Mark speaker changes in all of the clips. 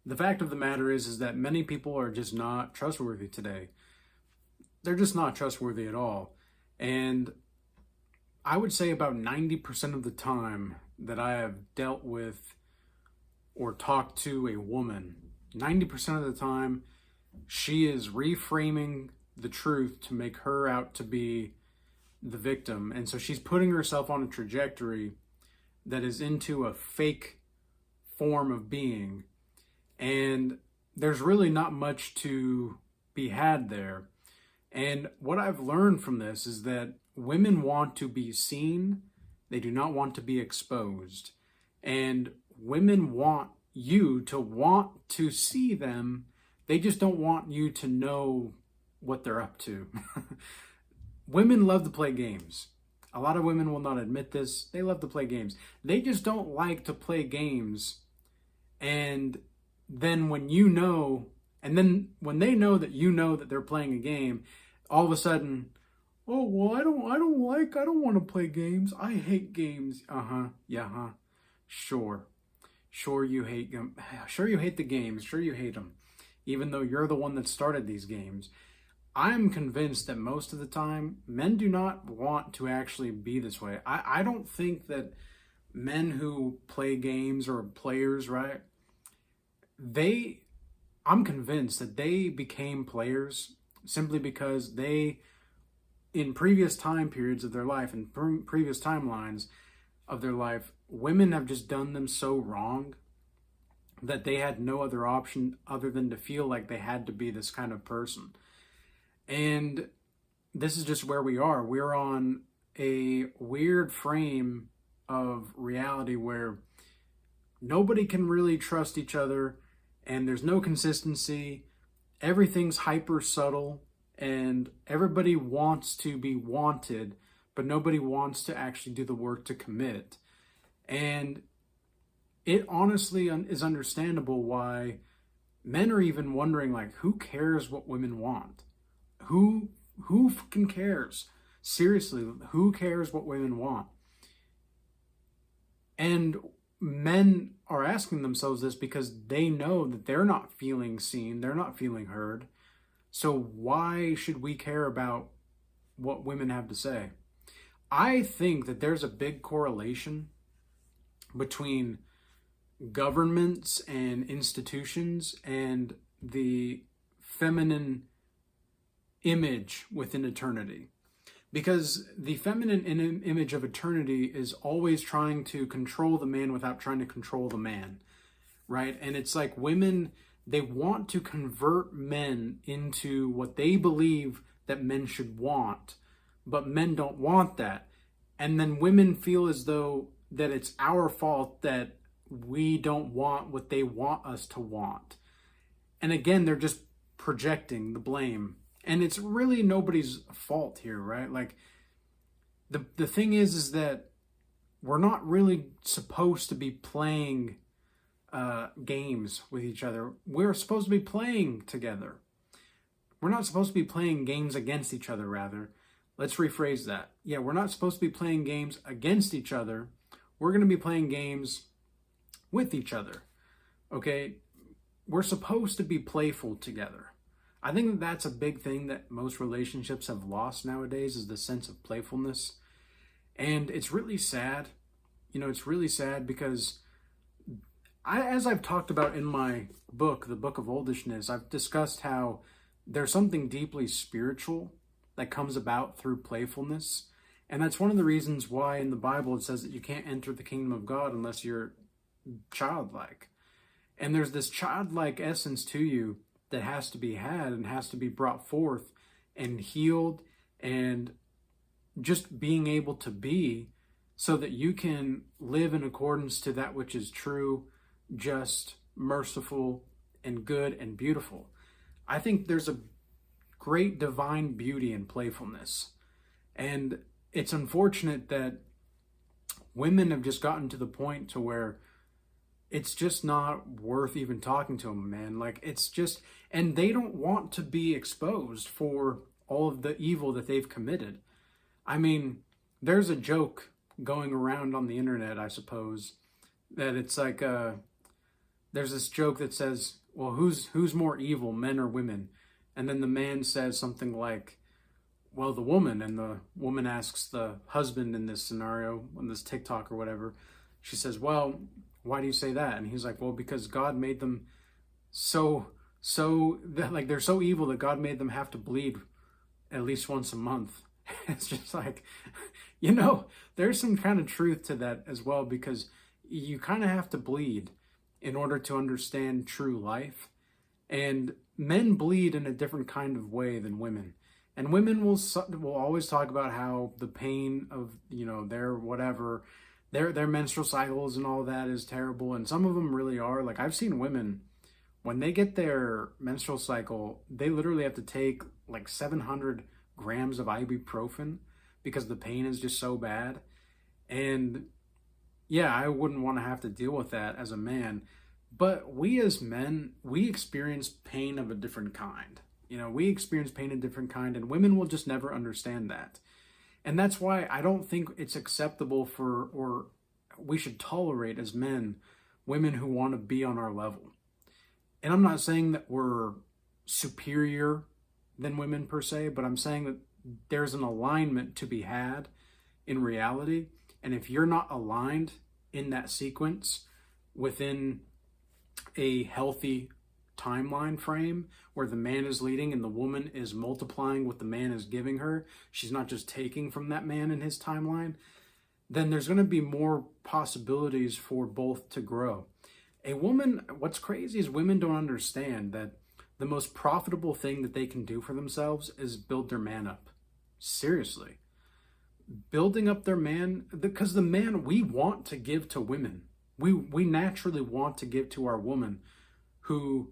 Speaker 1: the fact of the matter is that many people are just not trustworthy today. They're just not trustworthy at all. And I would say about 90% of the time that I have dealt with or talked to a woman, 90% of the time, she is reframing the truth to make her out to be the victim. And so she's putting herself on a trajectory that is into a fake form of being. And there's really not much to be had there. And what I've learned from this is that women want to be seen, they do not want to be exposed. And women want you to want to see them, they just don't want you to know what they're up to. Women love to play games. A lot of women will not admit this. They love to play games. They just don't like to play games. And then when you know, and then when they know that you know that they're playing a game, all of a sudden, oh, well, I don't want to play games. I hate games. Yeah, sure. Sure you hate them. Sure you hate the games. Sure you hate them. Even though you're the one that started these games. I'm convinced that most of the time, men do not want to actually be this way. I don't think that men who play games or players, right? I'm convinced that they became players simply because they, in previous time periods of their life and previous timelines of their life, women have just done them so wrong that they had no other option other than to feel like they had to be this kind of person. And this is just where we are. We're on a weird frame of reality where nobody can really trust each other and there's no consistency. Everything's hyper subtle and everybody wants to be wanted, but nobody wants to actually do the work to commit. And it honestly is understandable why men are even wondering, like, who cares what women want? Who fucking cares? Seriously, who cares what women want? And men are asking themselves this because they know that they're not feeling seen, they're not feeling heard. So why should we care about what women have to say? I think that there's a big correlation between governments and institutions and the feminine image within eternity. Because the feminine image of eternity is always trying to control the man without trying to control the man, right? And it's like women, they want to convert men into what they believe that men should want, but men don't want that. And then women feel as though that it's our fault that we don't want what they want us to want. And again, they're just projecting the blame. And it's really nobody's fault here, right? Like, the thing is that we're not really supposed to be playing games with each other. We're supposed to be playing together. We're not supposed to be playing games against each other, rather. Let's rephrase that. Yeah, we're not supposed to be playing games against each other. We're going to be playing games with each other, okay? We're supposed to be playful together. I think that that's a big thing that most relationships have lost nowadays, is the sense of playfulness. And it's really sad. You know, it's really sad because as I've talked about in my book, The Book of Oldishness, I've discussed how there's something deeply spiritual that comes about through playfulness. And that's one of the reasons why in the Bible it says that you can't enter the kingdom of God unless you're childlike. And there's this childlike essence to you that has to be had and has to be brought forth and healed and just being able to be, so that you can live in accordance to that which is true, just, merciful, and good and beautiful. I think there's a great divine beauty in playfulness. And it's unfortunate that women have just gotten to the point to where it's just not worth even talking to them, man. Like, it's just, and they don't want to be exposed for all of the evil that they've committed. I mean, there's a joke going around on the internet, I suppose, that it's like, there's this joke that says, well, who's more evil, men or women? And then the man says something like, well, the woman. And the woman asks the husband in this scenario, on this TikTok or whatever, she says, well, why do you say that? And he's like, well, because God made them so that, like, they're so evil that God made them have to bleed at least once a month. It's just like, there's some kind of truth to that as well, because you kind of have to bleed in order to understand true life. And men bleed in a different kind of way than women. And women will always talk about how the pain of, their whatever, their menstrual cycles and all that is terrible. And some of them really are. Like, I've seen women, when they get their menstrual cycle, they literally have to take like 700 grams of ibuprofen because the pain is just so bad. And yeah, I wouldn't want to have to deal with that as a man. But we as men, we experience pain of a different kind. We experience pain of a different kind, and women will just never understand that. And that's why I don't think it's acceptable or we should tolerate as men, women who want to be on our level. And I'm not saying that we're superior than women per se, but I'm saying that there's an alignment to be had in reality. And if you're not aligned in that sequence within a healthy timeline frame where the man is leading and the woman is multiplying what the man is giving her, she's not just taking from that man in his timeline, then there's going to be more possibilities for both to grow. A woman, what's crazy is women don't understand that the most profitable thing that they can do for themselves is build their man up. Seriously. Building up their man, because the man we want to give to women. We naturally want to give to our woman who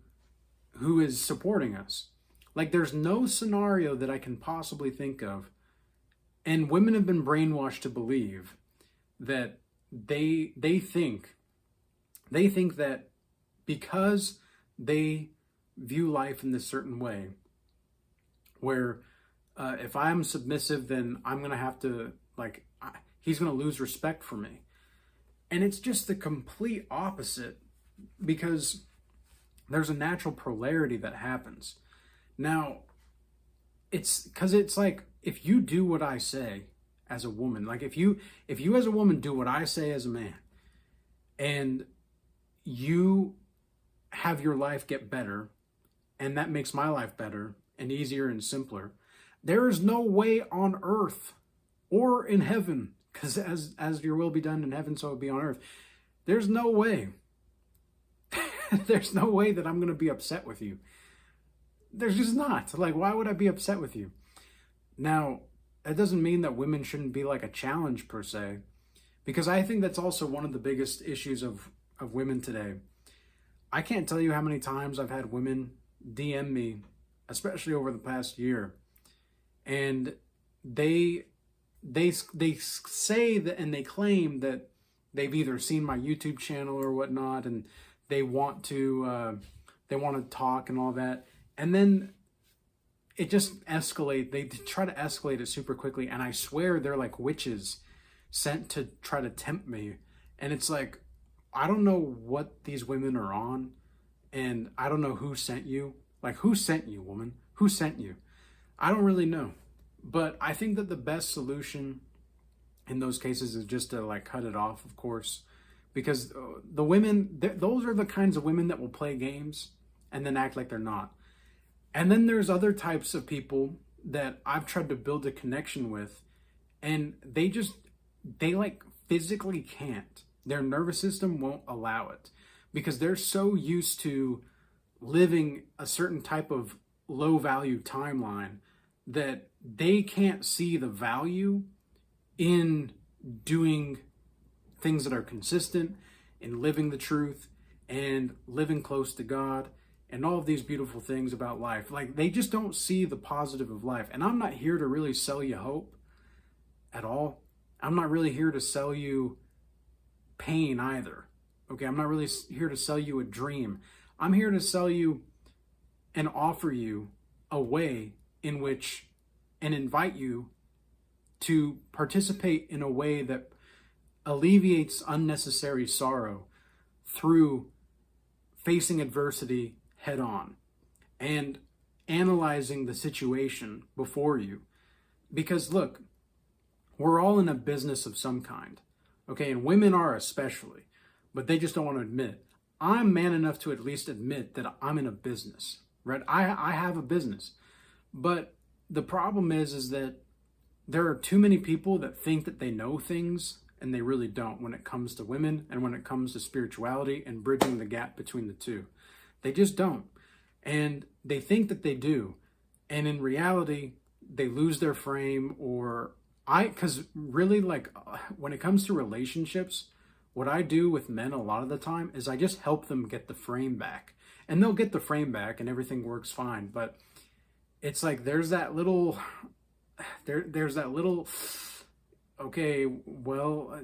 Speaker 1: is supporting us. Like, there's no scenario that I can possibly think of. And women have been brainwashed to believe that they think that because they view life in this certain way, where if I'm submissive, then I'm going to have to, he's going to lose respect for me. And it's just the complete opposite, because there's a natural polarity that happens. Now, it's like, if you do what I say as a woman, like if you as a woman do what I say as a man, and you have your life get better, and that makes my life better and easier and simpler, there is no way on earth or in heaven, because as your will be done in heaven, so it be on earth. There's no way. There's no way that I'm going to be upset with you. There's just not. Like, why would I be upset with you? Now, that doesn't mean that women shouldn't be like a challenge per se, because I think that's also one of the biggest issues of women today. I can't tell you how many times I've had women DM me, especially over the past year, and they say that, and they claim that they've either seen my YouTube channel or whatnot, and they want to talk and all that, and then it just escalates. They try to escalate it super quickly, and I swear they're like witches sent to try to tempt me. And it's like, I don't know what these women are on, and I don't know who sent you. Like, who sent you, woman? Who sent you? I don't really know. But I think that the best solution in those cases is just to cut it off, of course, because the women, those are the kinds of women that will play games and then act like they're not. And then there's other types of people that I've tried to build a connection with, and they physically can't. Their nervous system won't allow it, because they're so used to living a certain type of low value timeline that they can't see the value in doing things that are consistent, in living the truth, and living close to God, and all of these beautiful things about life. Like, they just don't see the positive of life. And I'm not here to really sell you hope at all. I'm not really here to sell you pain either. Okay, I'm not really here to sell you a dream. I'm here to sell you and offer you a way in which, and invite you to participate in a way that alleviates unnecessary sorrow through facing adversity head on and analyzing the situation before you. Because look, we're all in a business of some kind, okay? And women are especially, but they just don't want to admit it. I'm man enough to at least admit that I'm in a business, right? I have a business. But the problem is that there are too many people that think that they know things and they really don't when it comes to women and when it comes to spirituality and bridging the gap between the two. They just don't. And they think that they do. And in reality, they lose their frame because really, like, when it comes to relationships, what I do with men a lot of the time is I just help them get the frame back. And they'll get the frame back and everything works fine. But it's like there's that little, okay, well,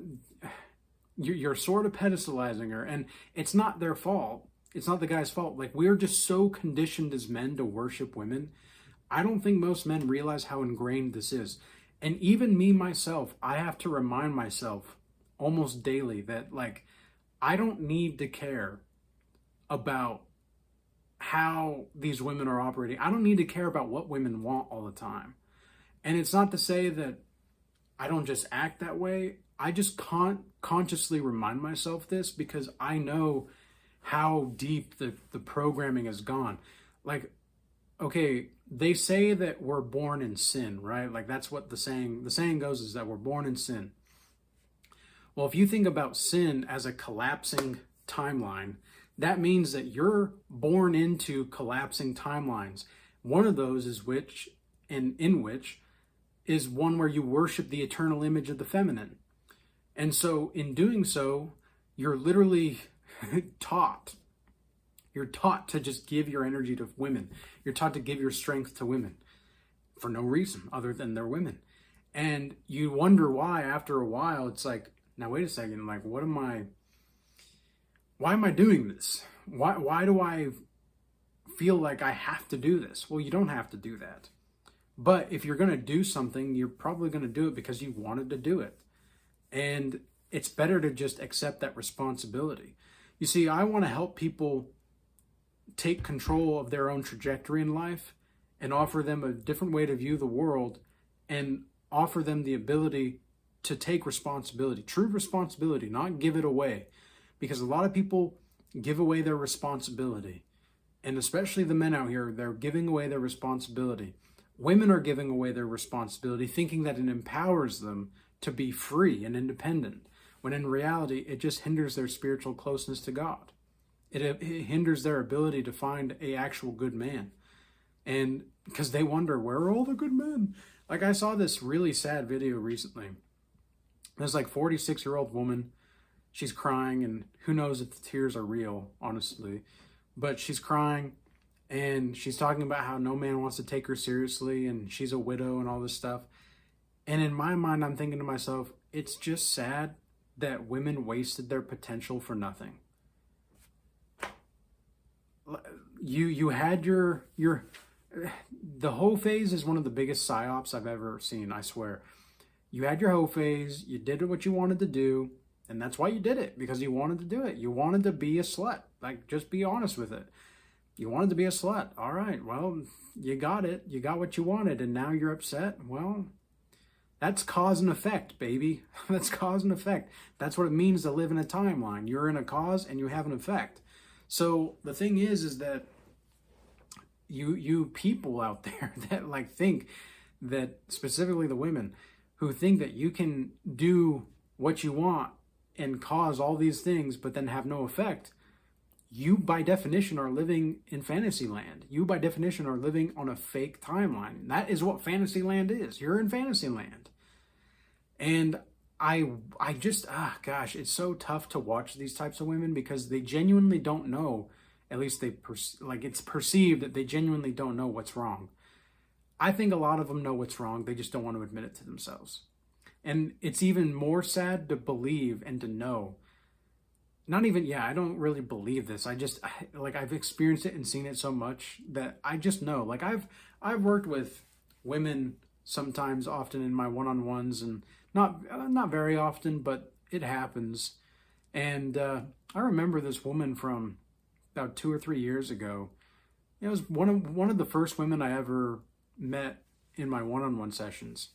Speaker 1: you're sort of pedestalizing her. And it's not their fault. It's not the guy's fault. Like, we're just so conditioned as men to worship women. I don't think most men realize how ingrained this is. And even me, myself, I have to remind myself almost daily that, like, I don't need to care about how these women are operating. I don't need to care about what women want all the time. And it's not to say that I don't just act that way. I just can't consciously remind myself this because I know how deep the programming has gone. Like, okay, they say that we're born in sin, right? Like, that's what the saying goes, is that we're born in sin. Well, if you think about sin as a collapsing timeline, that means that you're born into collapsing timelines. One of those is in which is one where you worship the eternal image of the feminine. And so in doing so, you're literally taught. You're taught to just give your energy to women. You're taught to give your strength to women for no reason other than they're women. And you wonder why after a while it's like, now wait a second, like, why am I doing this? Why do I feel like I have to do this? Well, you don't have to do that. But if you're going to do something, you're probably going to do it because you wanted to do it. And it's better to just accept that responsibility. You see, I want to help people take control of their own trajectory in life and offer them a different way to view the world and offer them the ability to take responsibility, true responsibility, not give it away. Because a lot of people give away their responsibility. And especially the men out here, they're giving away their responsibility. Women are giving away their responsibility, thinking that it empowers them to be free and independent, when in reality, it just hinders their spiritual closeness to God. It hinders their ability to find an actual good man. And because they wonder, where are all the good men? Like, I saw this really sad video recently. There's like 46-year-old woman. She's crying, and who knows if the tears are real, honestly. But she's crying, and she's talking about how no man wants to take her seriously, and she's a widow and all this stuff. And in my mind, I'm thinking to myself, it's just sad that women wasted their potential for nothing. You had your the hoe phase is one of the biggest psyops I've ever seen, I swear. You had your hoe phase, you did what you wanted to do, and that's why you did it, because you wanted to do it. You wanted to be a slut. Like, just be honest with it. You wanted to be a slut. All right, well, you got it. You got what you wanted, and now you're upset. Well, that's cause and effect, baby. That's cause and effect. That's what it means to live in a timeline. You're in a cause and you have an effect. So the thing is that you people out there that like think that, specifically the women, who think that you can do what you want and cause all these things but then have no effect, you by definition are living in fantasy land. You by definition are living on a fake timeline. That is what fantasy land is. You're in fantasy land. And I just, gosh, it's so tough to watch these types of women because they genuinely don't know, at least it's perceived that they genuinely don't know what's wrong. I think a lot of them know what's wrong. They just don't want to admit it to themselves. And it's even more sad to believe and to know. I don't really believe this. I've experienced it and seen it so much that I just know. Like, I've worked with women sometimes, often in my one-on-ones, and not very often, but it happens. And I remember this woman from about 2 or 3 years ago. It was one of the first women I ever met in my one-on-one sessions.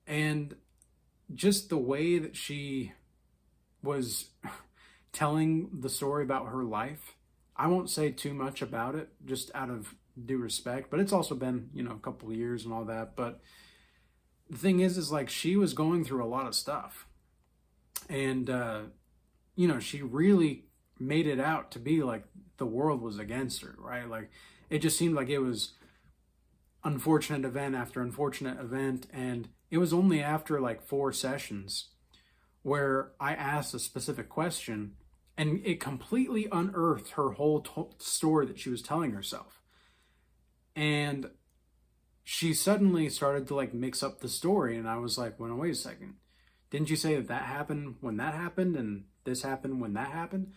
Speaker 1: And just the way that she was telling the story about her life, I won't say too much about it, just out of due respect, but it's also been, a couple of years and all that. But the thing is like she was going through a lot of stuff. And, she really made it out to be like the world was against her, right? Like it just seemed like it was unfortunate event after unfortunate event. And it was only after like 4 sessions where I asked a specific question and it completely unearthed her whole story that she was telling herself. And she suddenly started to like mix up the story. And I was like, well, wait a second. Didn't you say that happened when that happened and this happened when that happened?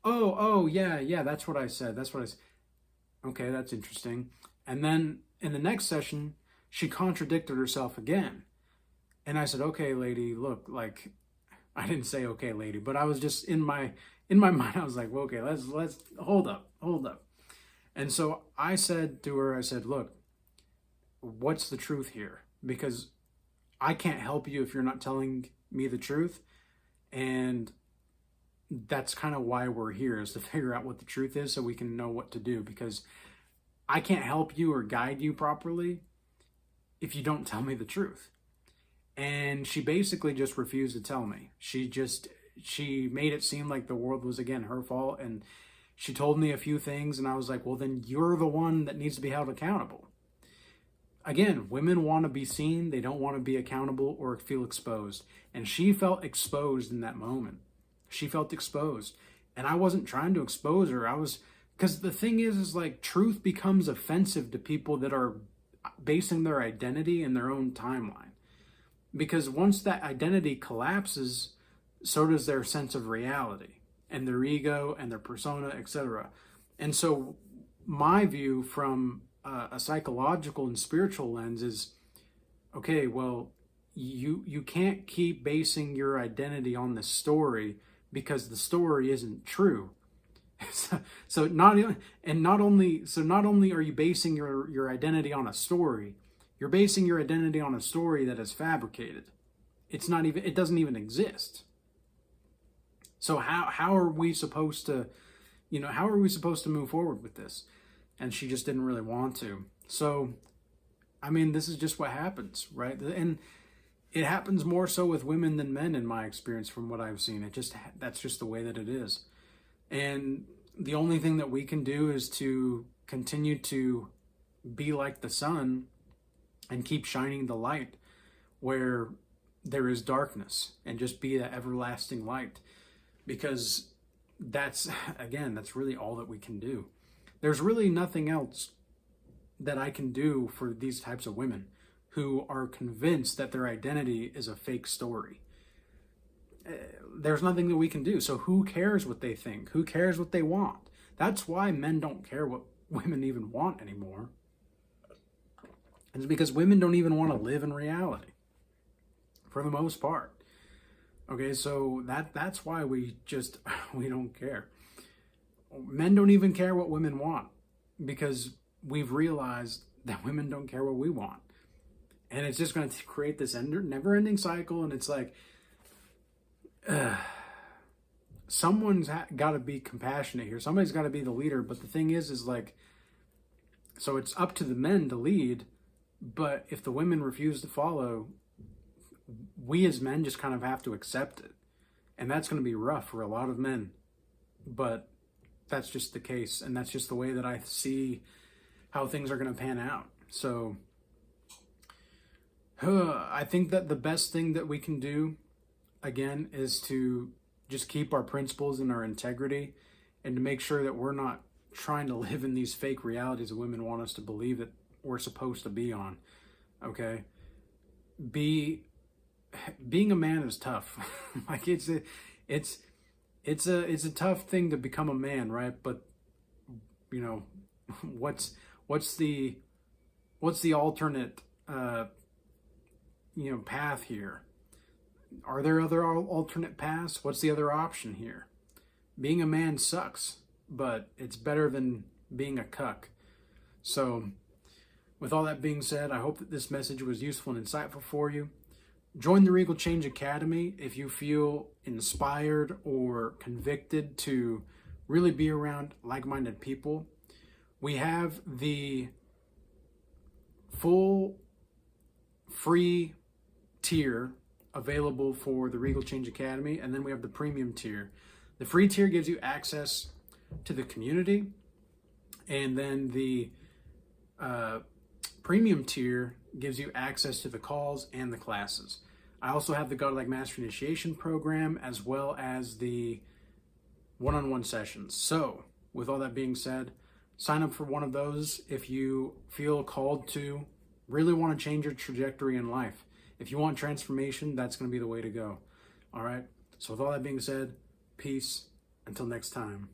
Speaker 1: Oh, yeah, that's what I said. That's what I said. Okay, that's interesting. And then in the next session, she contradicted herself again. And I said, okay, lady, look, like, I didn't say, okay, lady, but I was just in my mind, I was like, well, okay, let's hold up. And so I said to her, I said, look, what's the truth here? Because I can't help you if you're not telling me the truth. And that's kind of why we're here, is to figure out what the truth is so we can know what to do, because I can't help you or guide you properly if you don't tell me the truth. And she basically just refused to tell me. She made it seem like the world was, again, her fault. And she told me a few things and I was like, well, then you're the one that needs to be held accountable. Again, women want to be seen. They don't want to be accountable or feel exposed. And she felt exposed in that moment. She felt exposed. And I wasn't trying to expose her. Because the thing is like truth becomes offensive to people that are basing their identity in their own timeline. Because once that identity collapses, so does their sense of reality and their ego and their persona, etc. And so my view from a psychological and spiritual lens is, okay, well, you can't keep basing your identity on the story because the story isn't true. So not only are you basing your identity on a story, you're basing your identity on a story that is fabricated. It doesn't even exist. So how are we supposed to move forward with this? And she just didn't really want to. So, I mean, this is just what happens, right? And it happens more so with women than men in my experience from what I've seen. That's just the way that it is. And the only thing that we can do is to continue to be like the sun and keep shining the light where there is darkness, and just be that everlasting light, because that's really all that we can do. There's really nothing else that I can do for these types of women who are convinced that their identity is a fake story. There's nothing that we can do. So who cares what they think? Who cares what they want? That's why men don't care what women even want anymore. It's because women don't even want to live in reality, for the most part. Okay, so that's why we don't care. Men don't even care what women want, because we've realized that women don't care what we want. And it's just going to create this never-ending cycle. And it's like, someone's got to be compassionate here. Somebody's got to be the leader. But the thing is like, so it's up to the men to lead. But if the women refuse to follow, we as men just kind of have to accept it. And that's going to be rough for a lot of men. But that's just the case. And that's just the way that I see how things are going to pan out. So I think that the best thing that we can do, again, is to just keep our principles and our integrity, and to make sure that we're not trying to live in these fake realities that women want us to believe that we're supposed to be on. Okay? Being a man is tough. Like it's a tough thing to become a man, right? But what's the alternate path here? Are there other alternate paths? What's the other option here? Being a man sucks. but it's better than being a cuck. So with all that being said, I hope that this message was useful and insightful for you. Join the Regal Change Academy if you feel inspired or convicted to really be around like-minded people. We have the full free tier available for the Regal Change Academy, and then we have the premium tier. The free tier gives you access to the community, and then the premium tier gives you access to the calls and the classes. I also have the Godlike Master Initiation program as well as the one-on-one sessions. So with all that being said, sign up for one of those if you feel called to really want to change your trajectory in life. If you want transformation, that's going to be the way to go. All right. So with all that being said, peace. Until next time.